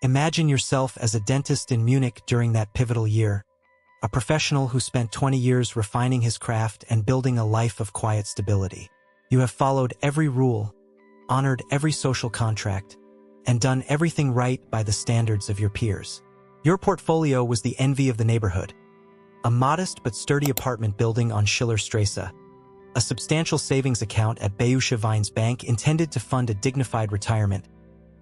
Imagine yourself as a dentist in Munich during that pivotal year, a professional who spent 20 years refining his craft and building a life of quiet stability. You have followed every rule, honored every social contract, and done everything right by the standards of your peers. Your portfolio was the envy of the neighborhood. A modest but sturdy apartment building on Schillerstrasse, a substantial savings account at Bayusche Vines Bank intended to fund a dignified retirement,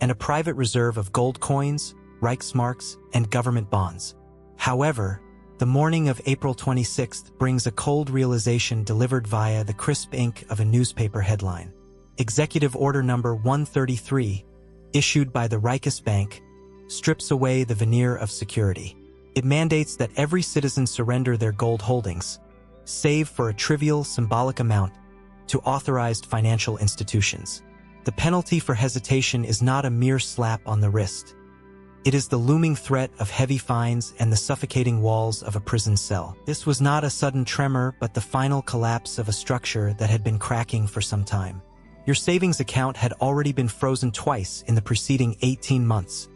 and a private reserve of gold coins, Reichsmarks, and government bonds. However, the morning of April 26th brings a cold realization delivered via the crisp ink of a newspaper headline. Executive Order Number 133, issued by the Reichsbank, strips away the veneer of security. It mandates that every citizen surrender their gold holdings, save for a trivial symbolic amount, to authorized financial institutions. The penalty for hesitation is not a mere slap on the wrist. It is the looming threat of heavy fines and the suffocating walls of a prison cell. This was not a sudden tremor, but the final collapse of a structure that had been cracking for some time. Your savings account had already been frozen twice in the preceding 18 months,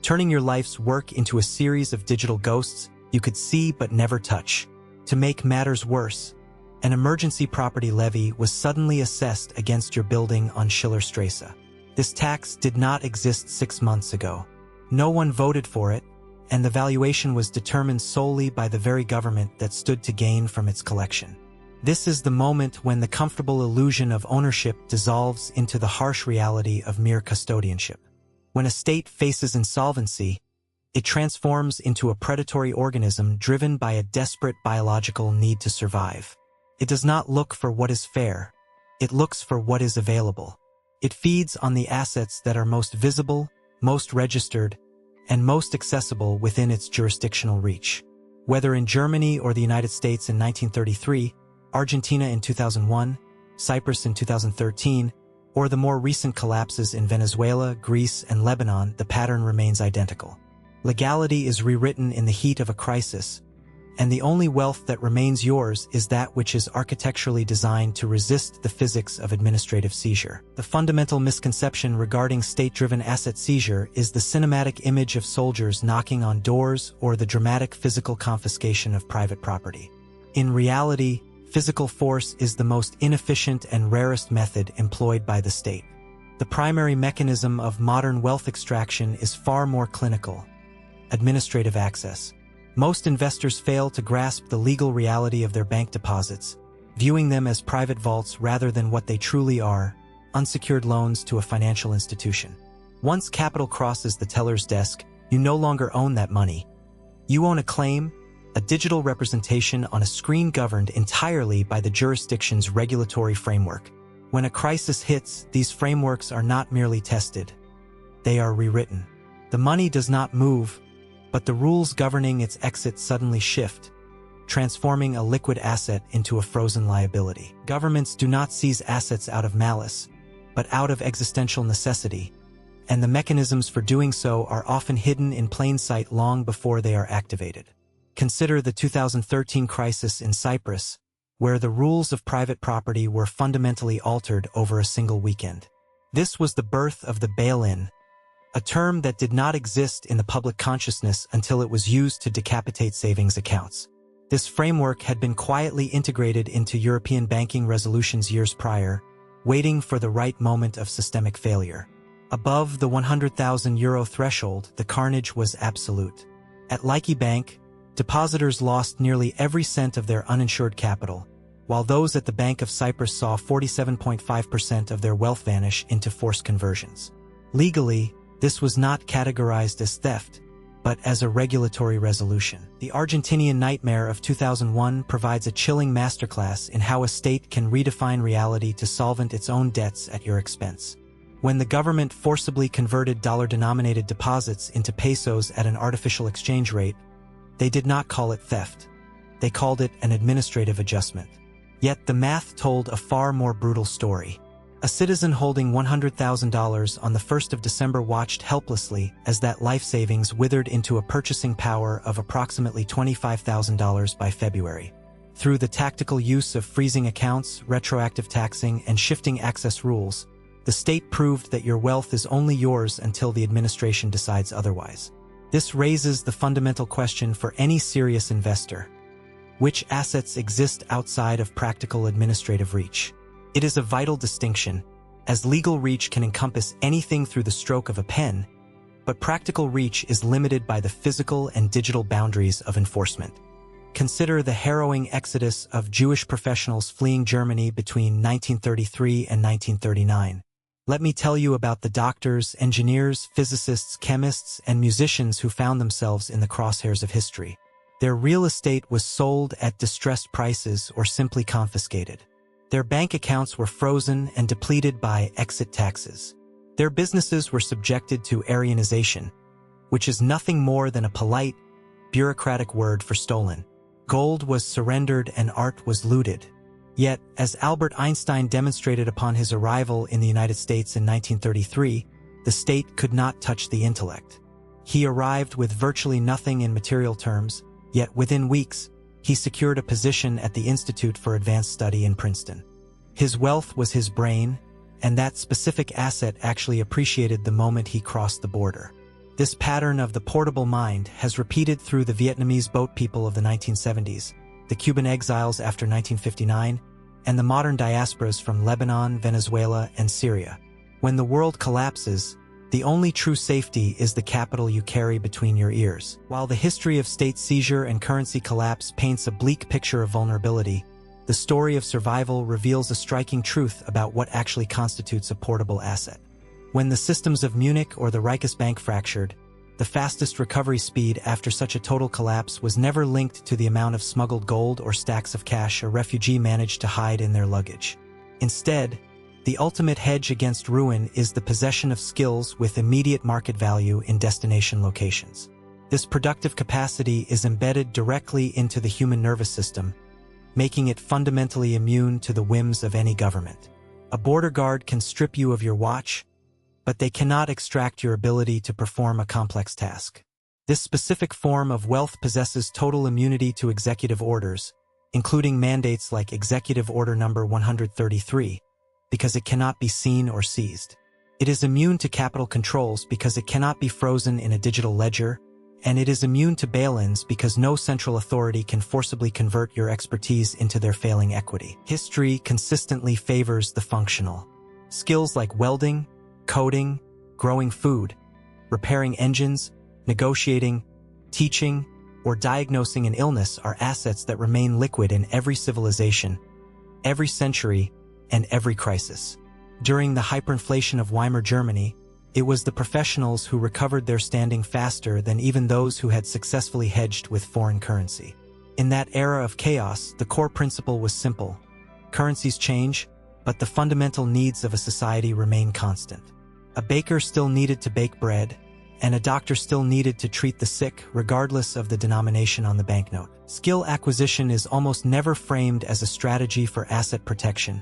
turning your life's work into a series of digital ghosts you could see but never touch. To make matters worse, an emergency property levy was suddenly assessed against your building on Schillerstrasse. This tax did not exist 6 months ago. No one voted for it, and the valuation was determined solely by the very government that stood to gain from its collection. This is the moment when the comfortable illusion of ownership dissolves into the harsh reality of mere custodianship. When a state faces insolvency, it transforms into a predatory organism driven by a desperate biological need to survive. It does not look for what is fair. It looks for what is available. It feeds on the assets that are most visible, most registered, and most accessible within its jurisdictional reach. Whether in Germany or the United States in 1933, Argentina in 2001, Cyprus in 2013, or the more recent collapses in Venezuela, Greece, and Lebanon, the pattern remains identical. Legality is rewritten in the heat of a crisis, and the only wealth that remains yours is that which is architecturally designed to resist the physics of administrative seizure. The fundamental misconception regarding state-driven asset seizure is the cinematic image of soldiers knocking on doors or the dramatic physical confiscation of private property. In reality, physical force is the most inefficient and rarest method employed by the state. The primary mechanism of modern wealth extraction is far more clinical: administrative access. Most investors fail to grasp the legal reality of their bank deposits, viewing them as private vaults rather than what they truly are, unsecured loans to a financial institution. Once capital crosses the teller's desk, you no longer own that money. You own a claim, a digital representation on a screen governed entirely by the jurisdiction's regulatory framework. When a crisis hits, these frameworks are not merely tested. They are rewritten. The money does not move, but the rules governing its exit suddenly shift, transforming a liquid asset into a frozen liability. Governments do not seize assets out of malice, but out of existential necessity, and the mechanisms for doing so are often hidden in plain sight long before they are activated. Consider the 2013 crisis in Cyprus, where the rules of private property were fundamentally altered over a single weekend. This was the birth of the bail-in, a term that did not exist in the public consciousness until it was used to decapitate savings accounts. This framework had been quietly integrated into European banking resolutions years prior, waiting for the right moment of systemic failure. Above the €100,000 threshold, the carnage was absolute. At Laiki Bank, depositors lost nearly every cent of their uninsured capital, while those at the Bank of Cyprus saw 47.5% of their wealth vanish into forced conversions. Legally, this was not categorized as theft, but as a regulatory resolution. The Argentinian nightmare of 2001 provides a chilling masterclass in how a state can redefine reality to solvent its own debts at your expense. When the government forcibly converted dollar-denominated deposits into pesos at an artificial exchange rate, they did not call it theft. They called it an administrative adjustment. Yet the math told a far more brutal story. A citizen holding $100,000 on the 1st of December watched helplessly as that life savings withered into a purchasing power of approximately $25,000 by February. Through the tactical use of freezing accounts, retroactive taxing, and shifting access rules, The state proved that your wealth is only yours until the administration decides otherwise. This raises the fundamental question for any serious investor: which assets exist outside of practical administrative reach? It is a vital distinction, as legal reach can encompass anything through the stroke of a pen, but practical reach is limited by the physical and digital boundaries of enforcement. Consider the harrowing exodus of Jewish professionals fleeing Germany between 1933 and 1939. Let me tell you about the doctors, engineers, physicists, chemists, and musicians who found themselves in the crosshairs of history. Their real estate was sold at distressed prices or simply confiscated. Their bank accounts were frozen and depleted by exit taxes. Their businesses were subjected to Aryanization, which is nothing more than a polite, bureaucratic word for stolen. Gold was surrendered and art was looted. Yet, as Albert Einstein demonstrated upon his arrival in the United States in 1933, the state could not touch the intellect. He arrived with virtually nothing in material terms, yet within weeks, he secured a position at the Institute for Advanced Study in Princeton. His wealth was his brain, and that specific asset actually appreciated the moment he crossed the border. This pattern of the portable mind has repeated through the Vietnamese boat people of the 1970s, the Cuban exiles after 1959, and the modern diasporas from Lebanon, Venezuela, and Syria. When the world collapses, the only true safety is the capital you carry between your ears. While the history of state seizure and currency collapse paints a bleak picture of vulnerability, the story of survival reveals a striking truth about what actually constitutes a portable asset. When the systems of Munich or the Reichsbank fractured, the fastest recovery speed after such a total collapse was never linked to the amount of smuggled gold or stacks of cash a refugee managed to hide in their luggage. Instead, the ultimate hedge against ruin is the possession of skills with immediate market value in destination locations. This productive capacity is embedded directly into the human nervous system, making it fundamentally immune to the whims of any government. A border guard can strip you of your watch, but they cannot extract your ability to perform a complex task. This specific form of wealth possesses total immunity to executive orders, including mandates like Executive Order Number 133, because it cannot be seen or seized. It is immune to capital controls because it cannot be frozen in a digital ledger, and it is immune to bail-ins because no central authority can forcibly convert your expertise into their failing equity. History consistently favors the functional. Skills like welding, coding, growing food, repairing engines, negotiating, teaching, or diagnosing an illness are assets that remain liquid in every civilization, every century, and every crisis. During the hyperinflation of Weimar Germany, it was the professionals who recovered their standing faster than even those who had successfully hedged with foreign currency. In that era of chaos, the core principle was simple. Currencies change, but the fundamental needs of a society remain constant. A baker still needed to bake bread, and a doctor still needed to treat the sick, regardless of the denomination on the banknote. Skill acquisition is almost never framed as a strategy for asset protection,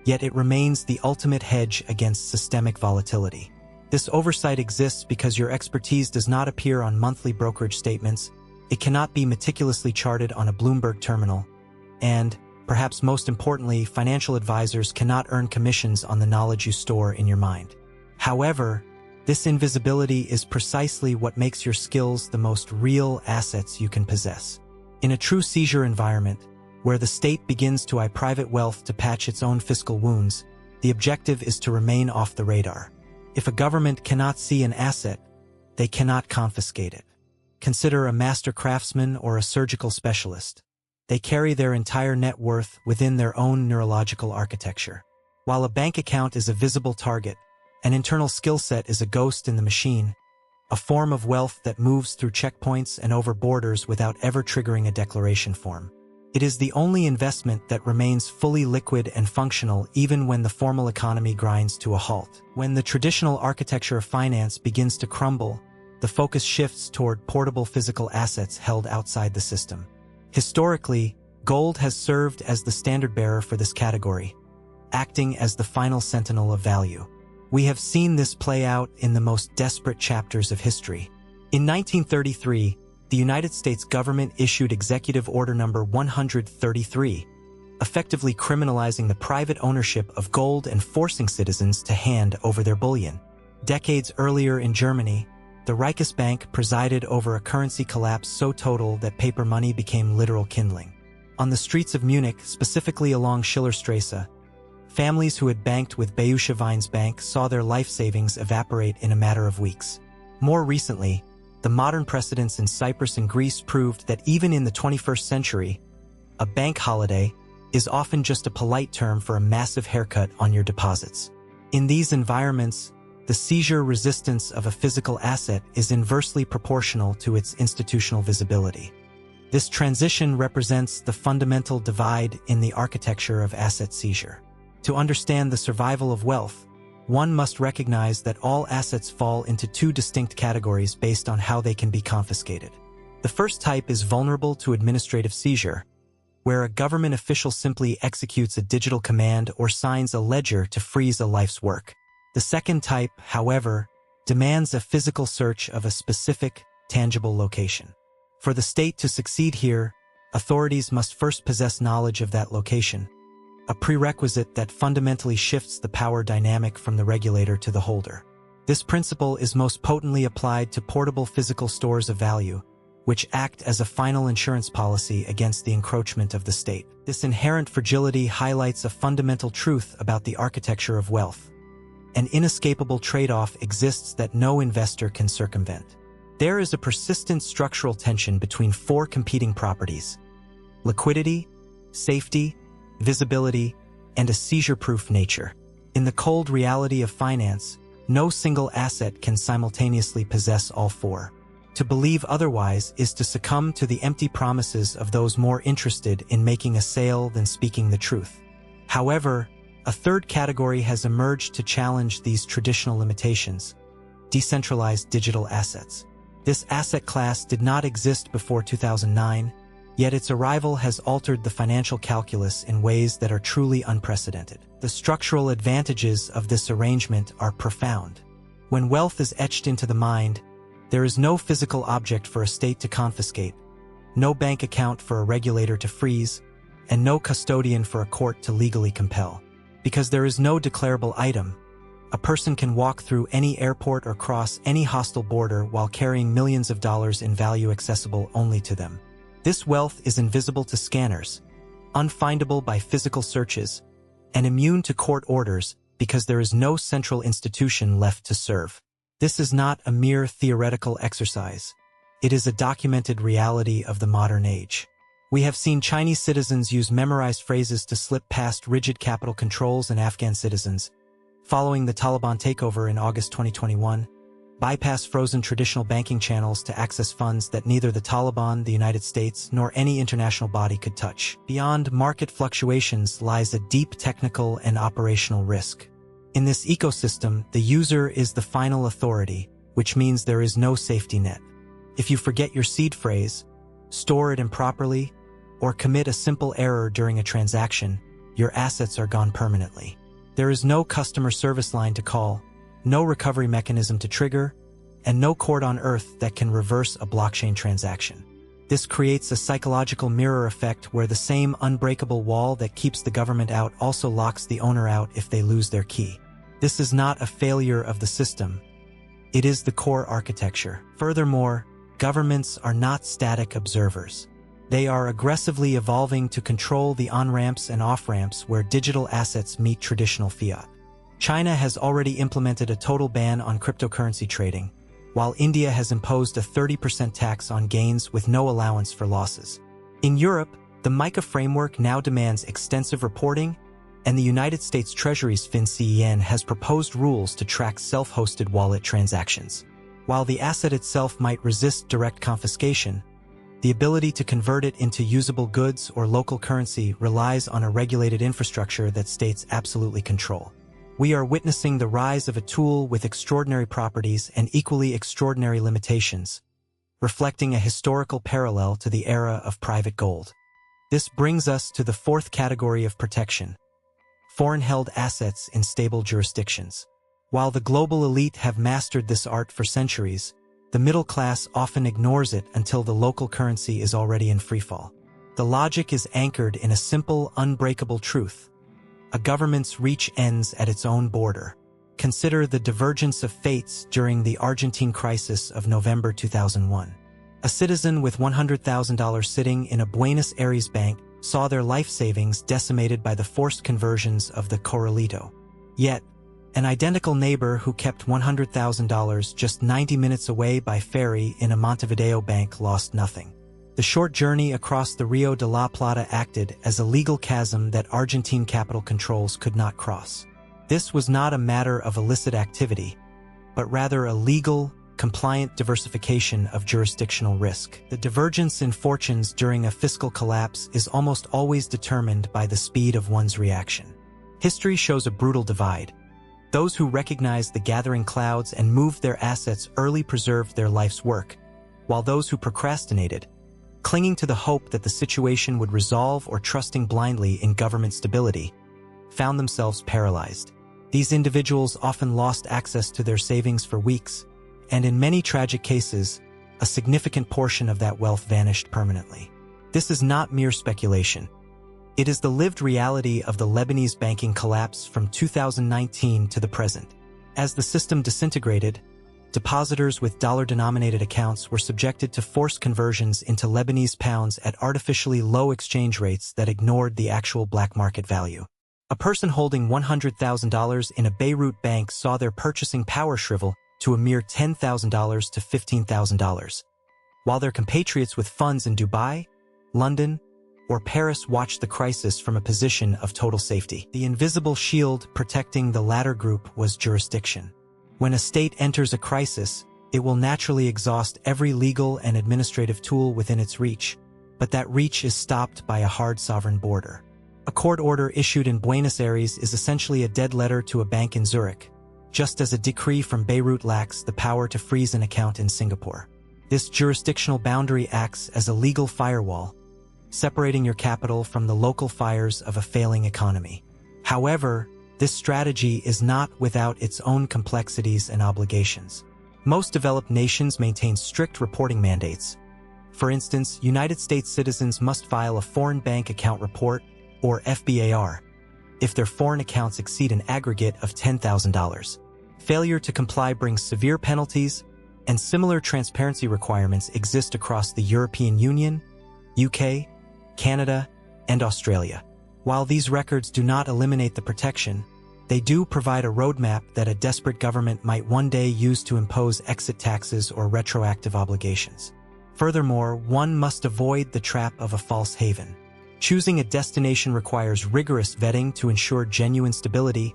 yet it remains the ultimate hedge against systemic volatility. This oversight exists because your expertise does not appear on monthly brokerage statements, it cannot be meticulously charted on a Bloomberg terminal, and, perhaps most importantly, financial advisors cannot earn commissions on the knowledge you store in your mind. However, this invisibility is precisely what makes your skills the most real assets you can possess. In a true seizure environment, where the state begins to eye private wealth to patch its own fiscal wounds, the objective is to remain off the radar. If a government cannot see an asset, they cannot confiscate it. Consider a master craftsman or a surgical specialist. They carry their entire net worth within their own neurological architecture. While a bank account is a visible target, an internal skill set is a ghost in the machine, a form of wealth that moves through checkpoints and over borders without ever triggering a declaration form. It is the only investment that remains fully liquid and functional even when the formal economy grinds to a halt. When the traditional architecture of finance begins to crumble, the focus shifts toward portable physical assets held outside the system. Historically, gold has served as the standard-bearer for this category, acting as the final sentinel of value. We have seen this play out in the most desperate chapters of history. In 1933, the United States government issued Executive Order Number 133, effectively criminalizing the private ownership of gold and forcing citizens to hand over their bullion. Decades earlier in Germany, the Reichsbank presided over a currency collapse so total that paper money became literal kindling. On the streets of Munich, specifically along Schillerstrasse, families who had banked with Bayerische Weinsbank saw their life savings evaporate in a matter of weeks. More recently, the modern precedents in Cyprus and Greece proved that even in the 21st century, a bank holiday is often just a polite term for a massive haircut on your deposits. In these environments, the seizure resistance of a physical asset is inversely proportional to its institutional visibility. This transition represents the fundamental divide in the architecture of asset seizure. To understand the survival of wealth, one must recognize that all assets fall into two distinct categories based on how they can be confiscated. The first type is vulnerable to administrative seizure, where a government official simply executes a digital command or signs a ledger to freeze a life's work. The second type, however, demands a physical search of a specific, tangible location. For the state to succeed here, authorities must first possess knowledge of that location, a prerequisite that fundamentally shifts the power dynamic from the regulator to the holder. This principle is most potently applied to portable physical stores of value, which act as a final insurance policy against the encroachment of the state. This inherent fragility highlights a fundamental truth about the architecture of wealth. An inescapable trade-off exists that no investor can circumvent. There is a persistent structural tension between four competing properties: liquidity, safety, visibility, and a seizure-proof nature. In the cold reality of finance, no single asset can simultaneously possess all four. To believe otherwise is to succumb to the empty promises of those more interested in making a sale than speaking the truth. However, a third category has emerged to challenge these traditional limitations: decentralized digital assets. This asset class did not exist before 2009, yet its arrival has altered the financial calculus in ways that are truly unprecedented. The structural advantages of this arrangement are profound. When wealth is etched into the mind, there is no physical object for a state to confiscate, no bank account for a regulator to freeze, and no custodian for a court to legally compel. Because there is no declarable item, a person can walk through any airport or cross any hostile border while carrying millions of dollars in value accessible only to them. This wealth is invisible to scanners, unfindable by physical searches, and immune to court orders because there is no central institution left to serve. This is not a mere theoretical exercise. It is a documented reality of the modern age. We have seen Chinese citizens use memorized phrases to slip past rigid capital controls, and Afghan citizens, following the Taliban takeover in August 2021, bypass frozen traditional banking channels to access funds that neither the Taliban, the United States, nor any international body could touch. Beyond market fluctuations lies a deep technical and operational risk. In this ecosystem, the user is the final authority, which means there is no safety net. If you forget your seed phrase, store it improperly, or commit a simple error during a transaction, your assets are gone permanently. There is no customer service line to call, no recovery mechanism to trigger, and no court on earth that can reverse a blockchain transaction. This creates a psychological mirror effect where the same unbreakable wall that keeps the government out also locks the owner out if they lose their key. This is not a failure of the system. It is the core architecture. Furthermore, governments are not static observers. They are aggressively evolving to control the on-ramps and off-ramps where digital assets meet traditional fiat. China has already implemented a total ban on cryptocurrency trading, while India has imposed a 30% tax on gains with no allowance for losses. In Europe, the MiCA framework now demands extensive reporting, and the United States Treasury's FinCEN has proposed rules to track self-hosted wallet transactions. While the asset itself might resist direct confiscation, the ability to convert it into usable goods or local currency relies on a regulated infrastructure that states absolutely control. We are witnessing the rise of a tool with extraordinary properties and equally extraordinary limitations, reflecting a historical parallel to the era of private gold. This brings us to the fourth category of protection: foreign-held assets in stable jurisdictions. While the global elite have mastered this art for centuries, the middle class often ignores it until the local currency is already in freefall. The logic is anchored in a simple, unbreakable truth. A government's reach ends at its own border. Consider the divergence of fates during the Argentine crisis of November 2001. A citizen with $100,000 sitting in a Buenos Aires bank saw their life savings decimated by the forced conversions of the Corralito. Yet, an identical neighbor who kept $100,000 just 90 minutes away by ferry in a Montevideo bank lost nothing. The short journey across the Rio de la Plata acted as a legal chasm that Argentine capital controls could not cross. This was not a matter of illicit activity, but rather a legal, compliant diversification of jurisdictional risk. The divergence in fortunes during a fiscal collapse is almost always determined by the speed of one's reaction. History shows a brutal divide. Those who recognized the gathering clouds and moved their assets early preserved their life's work, while those who procrastinated, clinging to the hope that the situation would resolve or trusting blindly in government stability, found themselves paralyzed. These individuals often lost access to their savings for weeks, and in many tragic cases, a significant portion of that wealth vanished permanently. This is not mere speculation. It is the lived reality of the Lebanese banking collapse from 2019 to the present. As the system disintegrated, depositors with dollar-denominated accounts were subjected to forced conversions into Lebanese pounds at artificially low exchange rates that ignored the actual black market value. A person holding $100,000 in a Beirut bank saw their purchasing power shrivel to a mere $10,000 to $15,000, while their compatriots with funds in Dubai, London, or Paris watched the crisis from a position of total safety. The invisible shield protecting the latter group was jurisdiction. When a state enters a crisis, it will naturally exhaust every legal and administrative tool within its reach, but that reach is stopped by a hard sovereign border. A court order issued in Buenos Aires is essentially a dead letter to a bank in Zurich, just as a decree from Beirut lacks the power to freeze an account in Singapore. This jurisdictional boundary acts as a legal firewall, separating your capital from the local fires of a failing economy. However, this strategy is not without its own complexities and obligations. Most developed nations maintain strict reporting mandates. For instance, United States citizens must file a foreign bank account report, or FBAR, if their foreign accounts exceed an aggregate of $10,000. Failure to comply brings severe penalties, and similar transparency requirements exist across the European Union, UK, Canada, and Australia. While these records do not eliminate the protection, they do provide a roadmap that a desperate government might one day use to impose exit taxes or retroactive obligations. Furthermore, one must avoid the trap of a false haven. Choosing a destination requires rigorous vetting to ensure genuine stability,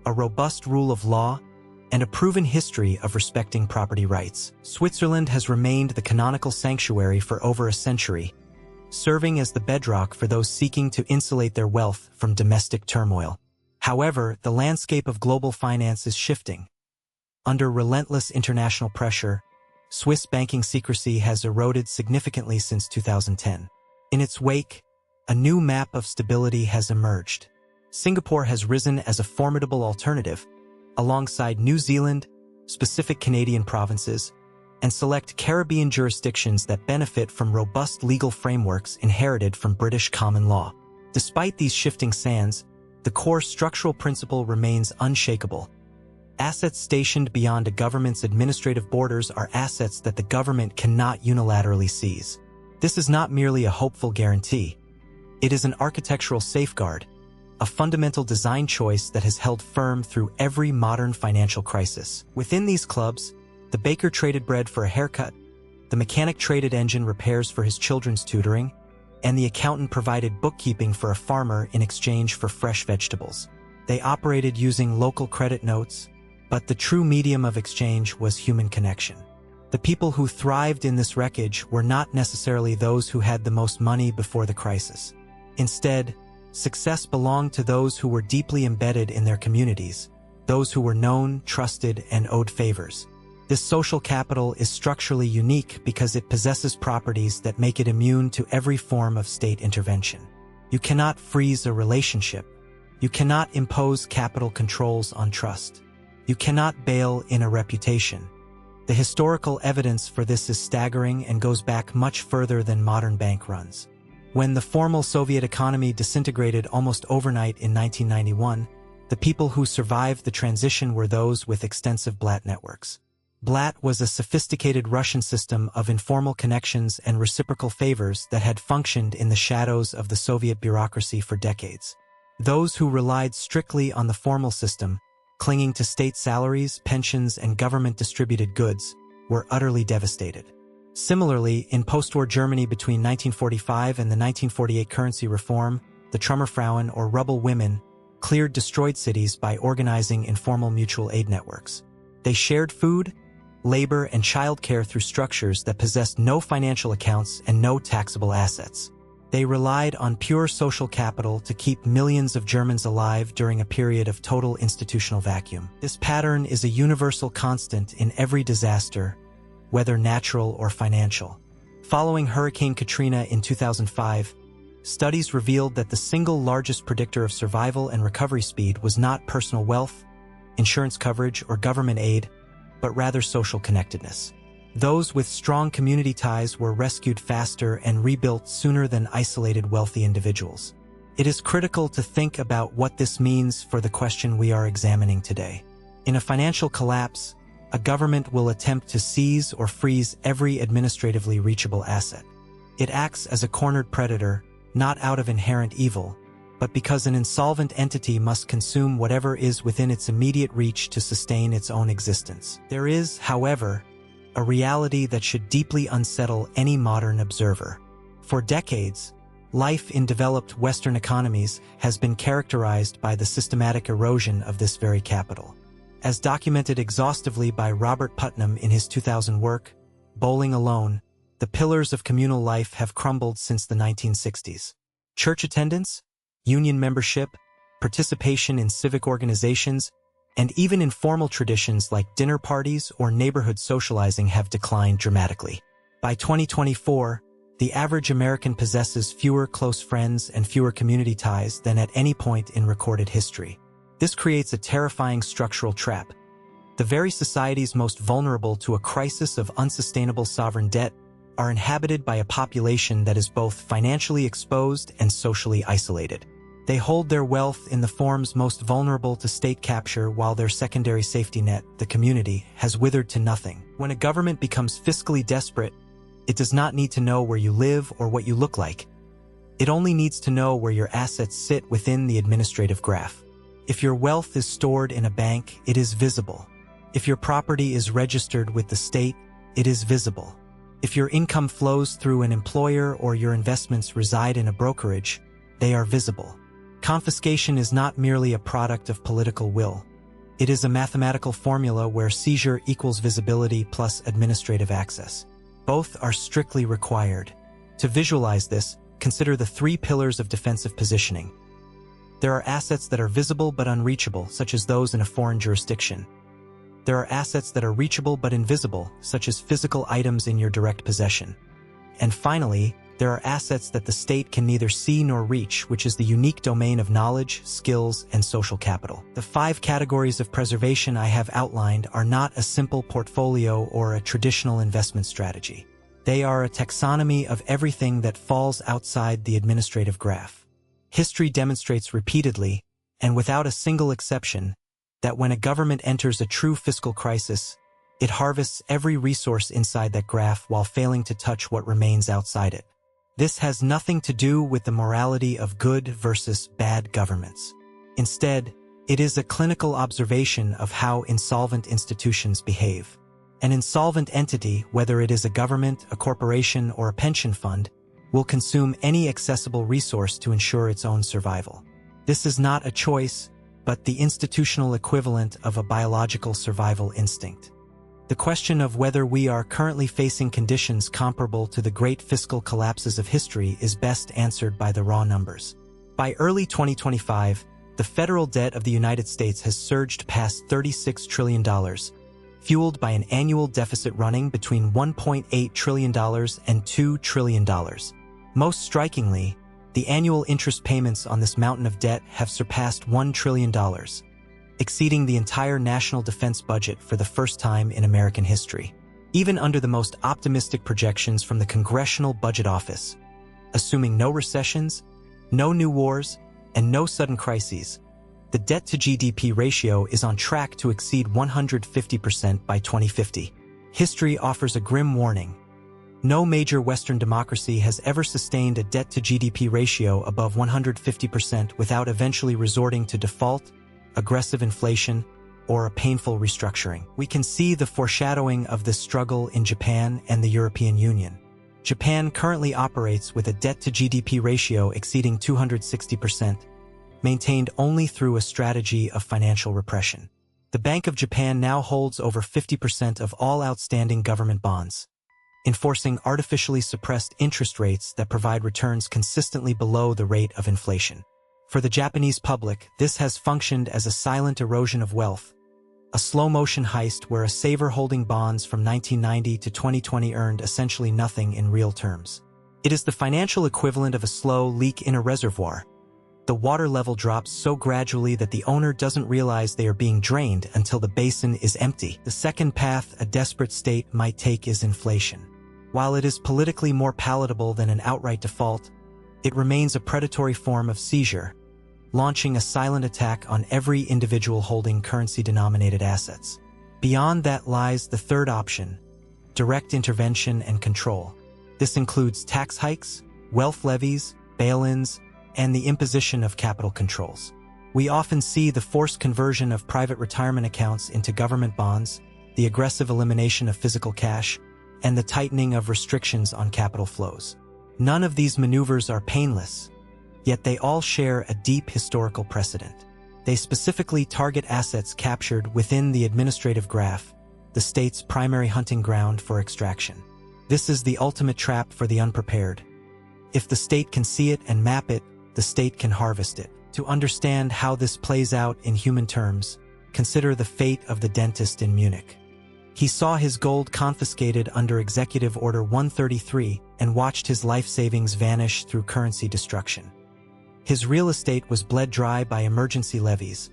a robust rule of law, and a proven history of respecting property rights. Switzerland has remained the canonical sanctuary for over a century, serving as the bedrock for those seeking to insulate their wealth from domestic turmoil. However, the landscape of global finance is shifting. Under relentless international pressure, Swiss banking secrecy has eroded significantly since 2010. In its wake, a new map of stability has emerged. Singapore has risen as a formidable alternative, alongside New Zealand, specific Canadian provinces, and select Caribbean jurisdictions that benefit from robust legal frameworks inherited from British common law. Despite these shifting sands, the core structural principle remains unshakable. Assets stationed beyond a government's administrative borders are assets that the government cannot unilaterally seize. This is not merely a hopeful guarantee. It is an architectural safeguard, a fundamental design choice that has held firm through every modern financial crisis. Within these clubs, the baker traded bread for a haircut, the mechanic traded engine repairs for his children's tutoring, and the accountant provided bookkeeping for a farmer in exchange for fresh vegetables. They operated using local credit notes, but the true medium of exchange was human connection. The people who thrived in this wreckage were not necessarily those who had the most money before the crisis. Instead, success belonged to those who were deeply embedded in their communities, those who were known, trusted, and owed favors. This social capital is structurally unique because it possesses properties that make it immune to every form of state intervention. You cannot freeze a relationship. You cannot impose capital controls on trust. You cannot bail in a reputation. The historical evidence for this is staggering and goes back much further than modern bank runs. When the formal Soviet economy disintegrated almost overnight in 1991, the people who survived the transition were those with extensive Blat networks. Blat was a sophisticated Russian system of informal connections and reciprocal favors that had functioned in the shadows of the Soviet bureaucracy for decades. Those who relied strictly on the formal system, clinging to state salaries, pensions, and government-distributed goods, were utterly devastated. Similarly, in post-war Germany between 1945 and the 1948 currency reform, the Trümmerfrauen or rubble women cleared destroyed cities by organizing informal mutual aid networks. They shared food, labor, and childcare through structures that possessed no financial accounts and no taxable assets. They relied on pure social capital to keep millions of Germans alive during a period of total institutional vacuum. This pattern is a universal constant in every disaster, whether natural or financial. Following Hurricane Katrina in 2005, studies revealed that the single largest predictor of survival and recovery speed was not personal wealth, insurance coverage, or government aid, but rather social connectedness. Those with strong community ties were rescued faster and rebuilt sooner than isolated wealthy individuals. It is critical to think about what this means for the question we are examining today. In a financial collapse, a government will attempt to seize or freeze every administratively reachable asset. It acts as a cornered predator, not out of inherent evil, but because an insolvent entity must consume whatever is within its immediate reach to sustain its own existence. There is, however, a reality that should deeply unsettle any modern observer. For decades, life in developed Western economies has been characterized by the systematic erosion of this very capital. As documented exhaustively by Robert Putnam in his 2000 work, Bowling Alone, the pillars of communal life have crumbled since the 1960s. Church attendance, union membership, participation in civic organizations, and even informal traditions like dinner parties or neighborhood socializing have declined dramatically. By 2024, the average American possesses fewer close friends and fewer community ties than at any point in recorded history. This creates a terrifying structural trap. The very societies most vulnerable to a crisis of unsustainable sovereign debt are inhabited by a population that is both financially exposed and socially isolated. They hold their wealth in the forms most vulnerable to state capture, while their secondary safety net, the community, has withered to nothing. When a government becomes fiscally desperate, it does not need to know where you live or what you look like. It only needs to know where your assets sit within the administrative graph. If your wealth is stored in a bank, it is visible. If your property is registered with the state, it is visible. If your income flows through an employer or your investments reside in a brokerage, they are visible. Confiscation is not merely a product of political will. It is a mathematical formula where seizure equals visibility plus administrative access. Both are strictly required. To visualize this, consider the three pillars of defensive positioning. There are assets that are visible but unreachable, such as those in a foreign jurisdiction. There are assets that are reachable but invisible, such as physical items in your direct possession. And finally, there are assets that the state can neither see nor reach, which is the unique domain of knowledge, skills, and social capital. The 5 categories of preservation I have outlined are not a simple portfolio or a traditional investment strategy. They are a taxonomy of everything that falls outside the administrative graph. History demonstrates repeatedly, and without a single exception, that when a government enters a true fiscal crisis, it harvests every resource inside that graph while failing to touch what remains outside it. This has nothing to do with the morality of good versus bad governments. Instead, it is a clinical observation of how insolvent institutions behave. An insolvent entity, whether it is a government, a corporation, or a pension fund, will consume any accessible resource to ensure its own survival. This is not a choice, but the institutional equivalent of a biological survival instinct. The question of whether we are currently facing conditions comparable to the great fiscal collapses of history is best answered by the raw numbers. By early 2025, the federal debt of the United States has surged past $36 trillion, fueled by an annual deficit running between $1.8 trillion and $2 trillion. Most strikingly, the annual interest payments on this mountain of debt have surpassed $1 trillion, exceeding the entire national defense budget for the first time in American history. Even under the most optimistic projections from the Congressional Budget Office, assuming no recessions, no new wars, and no sudden crises. The debt-to-GDP ratio is on track to exceed 150% by 2050. History offers a grim warning. No major Western democracy has ever sustained a debt-to-GDP ratio above 150% without eventually resorting to default, aggressive inflation, or a painful restructuring. We can see the foreshadowing of this struggle in Japan and the European Union. Japan currently operates with a debt-to-GDP ratio exceeding 260%, maintained only through a strategy of financial repression. The Bank of Japan now holds over 50% of all outstanding government bonds, enforcing artificially suppressed interest rates that provide returns consistently below the rate of inflation. For the Japanese public, this has functioned as a silent erosion of wealth, a slow-motion heist where a saver holding bonds from 1990 to 2020 earned essentially nothing in real terms. It is the financial equivalent of a slow leak in a reservoir. The water level drops so gradually that the owner doesn't realize they are being drained until the basin is empty. The second path a desperate state might take is inflation. While it is politically more palatable than an outright default, it remains a predatory form of seizure, launching a silent attack on every individual holding currency-denominated assets. Beyond that lies the third option, direct intervention and control. This includes tax hikes, wealth levies, bail-ins, and the imposition of capital controls. We often see the forced conversion of private retirement accounts into government bonds, the aggressive elimination of physical cash, and the tightening of restrictions on capital flows. None of these maneuvers are painless, yet they all share a deep historical precedent. They specifically target assets captured within the administrative graph, the state's primary hunting ground for extraction. This is the ultimate trap for the unprepared. If the state can see it and map it, the state can harvest it. To understand how this plays out in human terms, consider the fate of the dentist in Munich. He saw his gold confiscated under Executive Order 133 and watched his life savings vanish through currency destruction. His real estate was bled dry by emergency levies,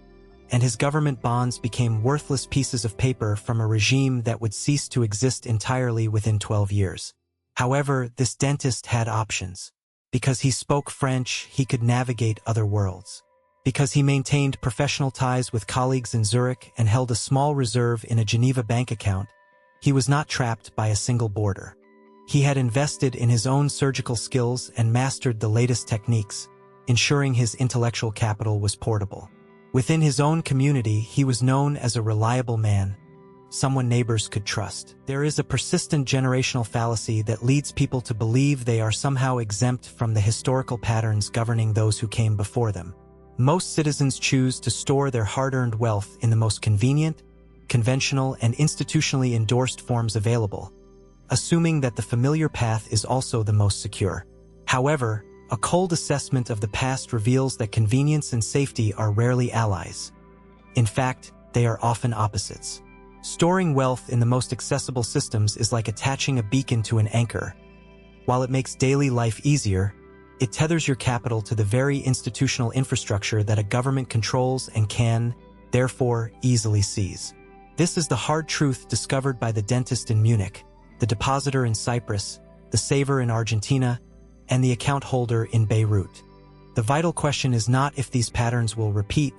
and his government bonds became worthless pieces of paper from a regime that would cease to exist entirely within 12 years. However, this dentist had options. Because he spoke French, he could navigate other worlds. Because he maintained professional ties with colleagues in Zurich and held a small reserve in a Geneva bank account, he was not trapped by a single border. He had invested in his own surgical skills and mastered the latest techniques, ensuring his intellectual capital was portable. Within his own community, he was known as a reliable man, someone neighbors could trust. There is a persistent generational fallacy that leads people to believe they are somehow exempt from the historical patterns governing those who came before them. Most citizens choose to store their hard-earned wealth in the most convenient, conventional, and institutionally endorsed forms available, assuming that the familiar path is also the most secure. However, a cold assessment of the past reveals that convenience and safety are rarely allies. In fact, they are often opposites. Storing wealth in the most accessible systems is like attaching a beacon to an anchor. While it makes daily life easier, it tethers your capital to the very institutional infrastructure that a government controls and can, therefore, easily seize. This is the hard truth discovered by the dentist in Munich, the depositor in Cyprus, the saver in Argentina, and the account holder in Beirut. The vital question is not if these patterns will repeat,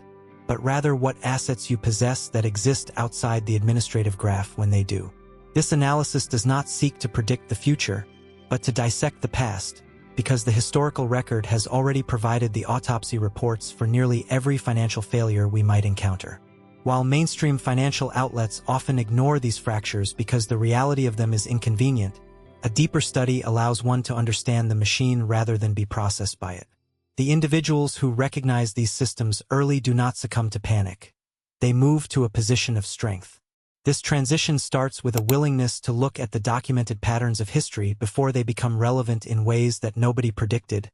but rather what assets you possess that exist outside the administrative graph when they do. This analysis does not seek to predict the future, but to dissect the past, because the historical record has already provided the autopsy reports for nearly every financial failure we might encounter. While mainstream financial outlets often ignore these fractures because the reality of them is inconvenient, a deeper study allows one to understand the machine rather than be processed by it. The individuals who recognize these systems early do not succumb to panic. They move to a position of strength. This transition starts with a willingness to look at the documented patterns of history before they become relevant in ways that nobody predicted,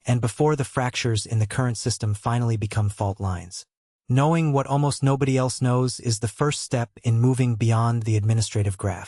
and before the fractures in the current system finally become fault lines. Knowing what almost nobody else knows is the first step in moving beyond the administrative graph.